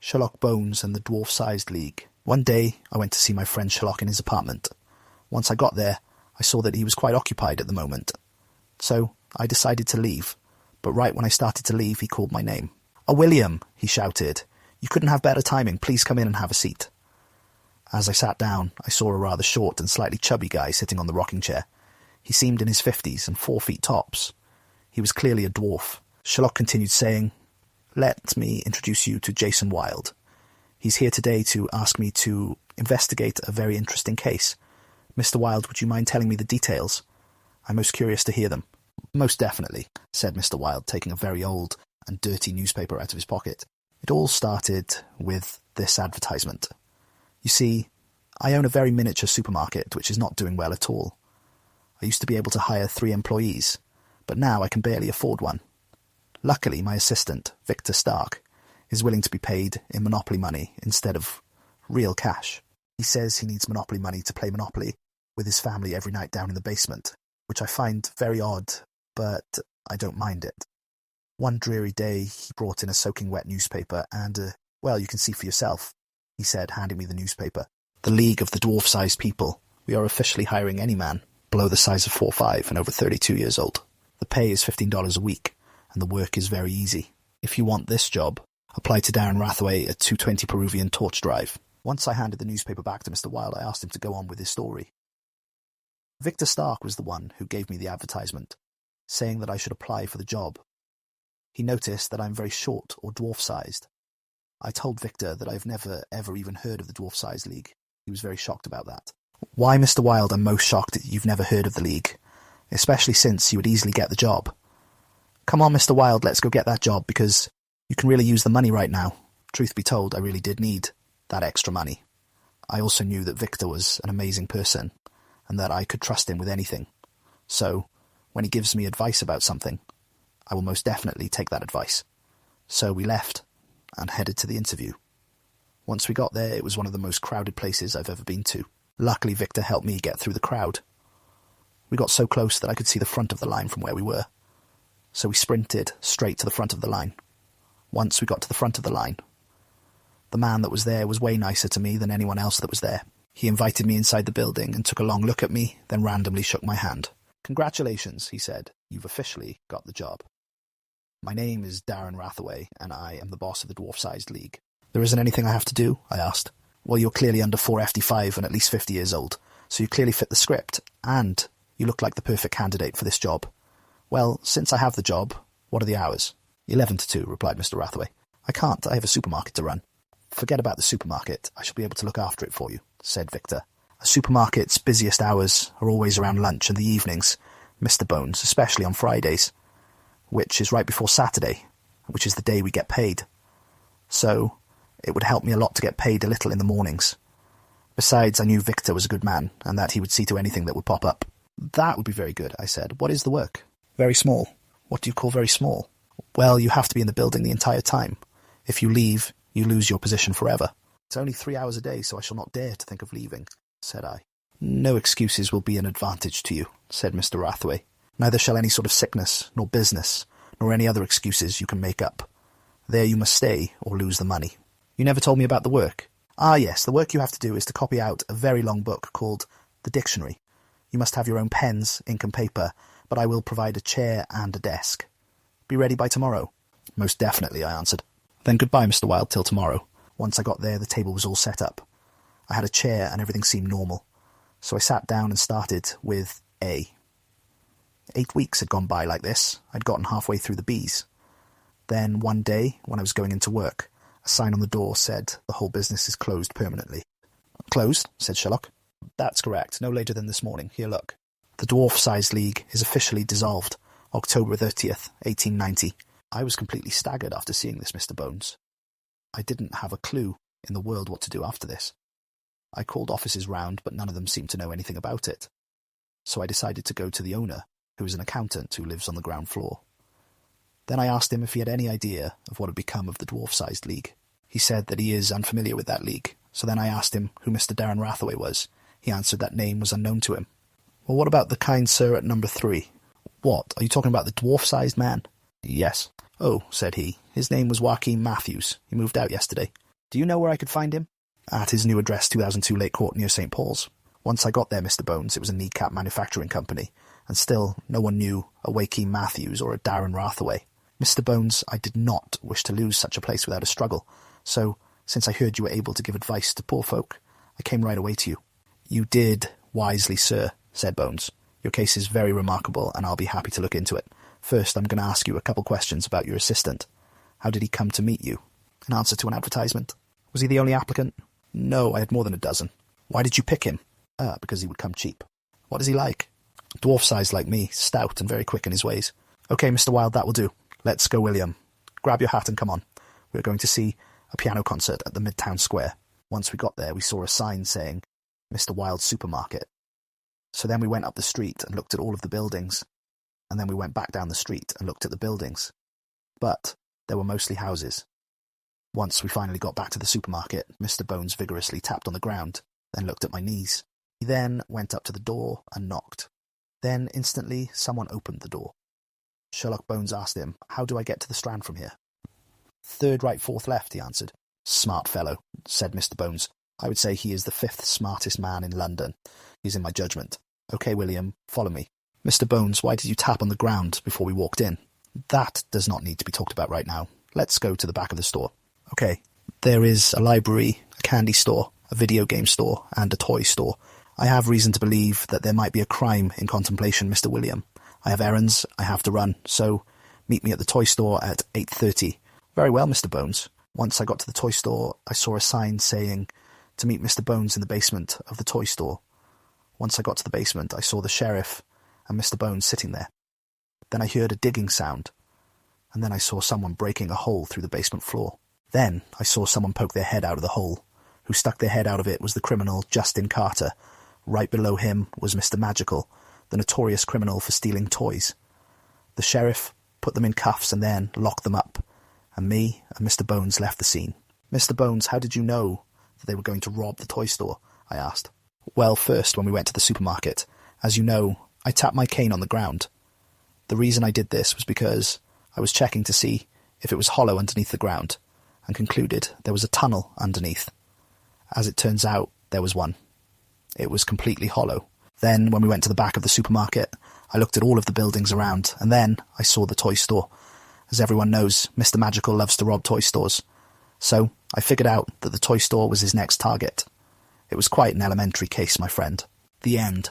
Sherlock Bones and the Dwarf-Sized League. One day, I went to see my friend Sherlock in his apartment. Once I got there, I saw that he was quite occupied at the moment. So, I decided to leave, but right when I started to leave, he called my name. "Oh, William," he shouted. "You couldn't have better timing. Please come in and have a seat." As I sat down, I saw a rather short and slightly chubby guy sitting on the rocking chair. He seemed in his 50s and 4 feet tops. He was clearly a dwarf. Sherlock continued saying, "Let me introduce you to Jason Wilde. He's here today to ask me to investigate a very interesting case. Mr. Wilde, would you mind telling me the details? I'm most curious to hear them." "Most definitely," said Mr. Wilde, taking a very old and dirty newspaper out of his pocket. It all started with this advertisement. You see, I own a very miniature supermarket which is not doing well at all. I used to be able to hire 3 employees, but now I can barely afford one. Luckily, my assistant, Victor Stark, is willing to be paid in Monopoly money instead of real cash. He says he needs Monopoly money to play Monopoly with his family every night down in the basement, which I find very odd, but I don't mind it. One dreary day, he brought in a soaking wet newspaper and, well, you can see for yourself, he said, handing me the newspaper. "The League of the Dwarf-Sized People. We are officially hiring any man below the size of 4'5" and over 32 years old. The pay is $15 a week, and the work is very easy. If you want this job, apply to Darren Rathaway at 220 Peruvian Torch Drive." Once I handed the newspaper back to Mr. Wilde, I asked him to go on with his story. Victor Stark was the one who gave me the advertisement, saying that I should apply for the job. He noticed that I'm very short or dwarf-sized. I told Victor that I've never ever even heard of the Dwarf-Sized League. He was very shocked about that. "Why, Mr. Wilde, I'm most shocked that you've never heard of the League, especially since you would easily get the job. Come on, Mr. Wilde, let's go get that job, because you can really use the money right now." Truth be told, I really did need that extra money. I also knew that Victor was an amazing person, and that I could trust him with anything. So, when he gives me advice about something, I will most definitely take that advice. So we left, and headed to the interview. Once we got there, it was one of the most crowded places I've ever been to. Luckily, Victor helped me get through the crowd. We got so close that I could see the front of the line from where we were. So we sprinted straight to the front of the line. Once we got to the front of the line, the man that was there was way nicer to me than anyone else that was there. He invited me inside the building and took a long look at me, then randomly shook my hand. "Congratulations," he said. "You've officially got the job. My name is Darren Rathaway, and I am the boss of the Dwarf-Sized League." "There isn't anything I have to do?" I asked. "Well, you're clearly under 455 and at least 50 years old, so you clearly fit the script, and you look like the perfect candidate for this job." "Well, since I have the job, what are the hours?" 11 to 2, replied Mr. Rathaway. "I can't. I have a supermarket to run." "Forget about the supermarket. I shall be able to look after it for you," said Victor. "A supermarket's busiest hours are always around lunch and the evenings, Mr. Bones, especially on Fridays, which is right before Saturday, which is the day we get paid. So, it would help me a lot to get paid a little in the mornings. Besides, I knew Victor was a good man, and that he would see to anything that would pop up." "That would be very good," I said. "What is the work?" "Very small." "What do you call very small?" "Well, you have to be in the building the entire time. If you leave, you lose your position forever." "It's only 3 hours a day, so I shall not dare to think of leaving," said I. "No excuses will be an advantage to you," said Mr. Rathaway. "Neither shall any sort of sickness, nor business, nor any other excuses you can make up. There you must stay, or lose the money." "You never told me about the work." "Ah, yes, the work you have to do is to copy out a very long book called The Dictionary. You must have your own pens, ink and paper, but I will provide a chair and a desk. Be ready by tomorrow." "Most definitely," I answered. "Then goodbye, Mr. Wilde, till tomorrow." Once I got there, the table was all set up. I had a chair and everything seemed normal. So I sat down and started with A. 8 weeks had gone by like this. I'd gotten halfway through the B's. Then one day, when I was going into work, a sign on the door said the whole business is closed permanently. "Closed?" said Sherlock. "That's correct. No later than this morning. Here, look. The Dwarf-Sized League is officially dissolved, October 30th, 1890. I was completely staggered after seeing this, Mr. Bones. I didn't have a clue in the world what to do after this. I called offices round, but none of them seemed to know anything about it. So I decided to go to the owner, who is an accountant who lives on the ground floor. Then I asked him if he had any idea of what had become of the Dwarf-Sized League. He said that he is unfamiliar with that league. So then I asked him who Mr. Darren Rathaway was. He answered that name was unknown to him. "Well, what about the kind sir at number 3? "What, are you talking about the dwarf-sized man?" "Yes." "Oh," said he, "his name was Joaquin Matthews. He moved out yesterday." Do you know where I could find him? At his new address, 2002 Lake Court near St. Paul's. Once I got there, Mr. Bones, it was a kneecap manufacturing company, and still no one knew a Joaquin Matthews or a Darren Rathaway. Mr. Bones, I did not wish to lose such a place without a struggle, so, since I heard you were able to give advice to poor folk, I came right away to you. You did wisely, sir, said Bones. Your case is very remarkable, and I'll be happy to look into it. First, I'm going to ask you a couple questions about your assistant. How did he come to meet you? In answer to an advertisement. Was he the only applicant? No, I had more than a dozen. Why did you pick him? Because he would come cheap. What is he like? Dwarf-sized like me, stout and very quick in his ways. Okay, Mr. Wilde, that will do. Let's go, William. Grab your hat and come on. We're going to see a piano concert at the Midtown Square. Once we got there, we saw a sign saying, Mr. Wilde's Supermarket. So then we went up the street and looked at all of the buildings, and then we went back down the street and looked at the buildings. But there were mostly houses. Once we finally got back to the supermarket, Mr. Bones vigorously tapped on the ground, then looked at my knees. He then went up to the door and knocked. Then, instantly, someone opened the door. Sherlock Bones asked him, How do I get to the Strand from here? Third right, fourth left, he answered. Smart fellow, said Mr. Bones. I would say he is the fifth smartest man in London. He's in my judgment. Okay, William, follow me. Mr. Bones, why did you tap on the ground before we walked in? That does not need to be talked about right now. Let's go to the back of the store. Okay, there is a library, a candy store, a video game store, and a toy store. I have reason to believe that there might be a crime in contemplation, Mr. William. I have errands I have to run, so meet me at the toy store at 8:30. Very well, Mr. Bones. Once I got to the toy store, I saw a sign saying to meet Mr. Bones in the basement of the toy store. Once I got to the basement, I saw the sheriff and Mr. Bones sitting there. Then I heard a digging sound, and then I saw someone breaking a hole through the basement floor. Then I saw someone poke their head out of the hole. Who stuck their head out of it was the criminal Justin Carter. Right below him was Mr. Magical, the notorious criminal for stealing toys. The sheriff put them in cuffs and then locked them up, and me and Mr. Bones left the scene. Mr. Bones, how did you know that they were going to rob the toy store? I asked. Well, first, when we went to the supermarket, as you know, I tapped my cane on the ground. The reason I did this was because I was checking to see if it was hollow underneath the ground, and concluded there was a tunnel underneath. As it turns out, there was one. It was completely hollow. Then, when we went to the back of the supermarket, I looked at all of the buildings around, and then I saw the toy store. As everyone knows, Mr. Magical loves to rob toy stores. So, I figured out that the toy store was his next target. It was quite an elementary case, my friend. The end.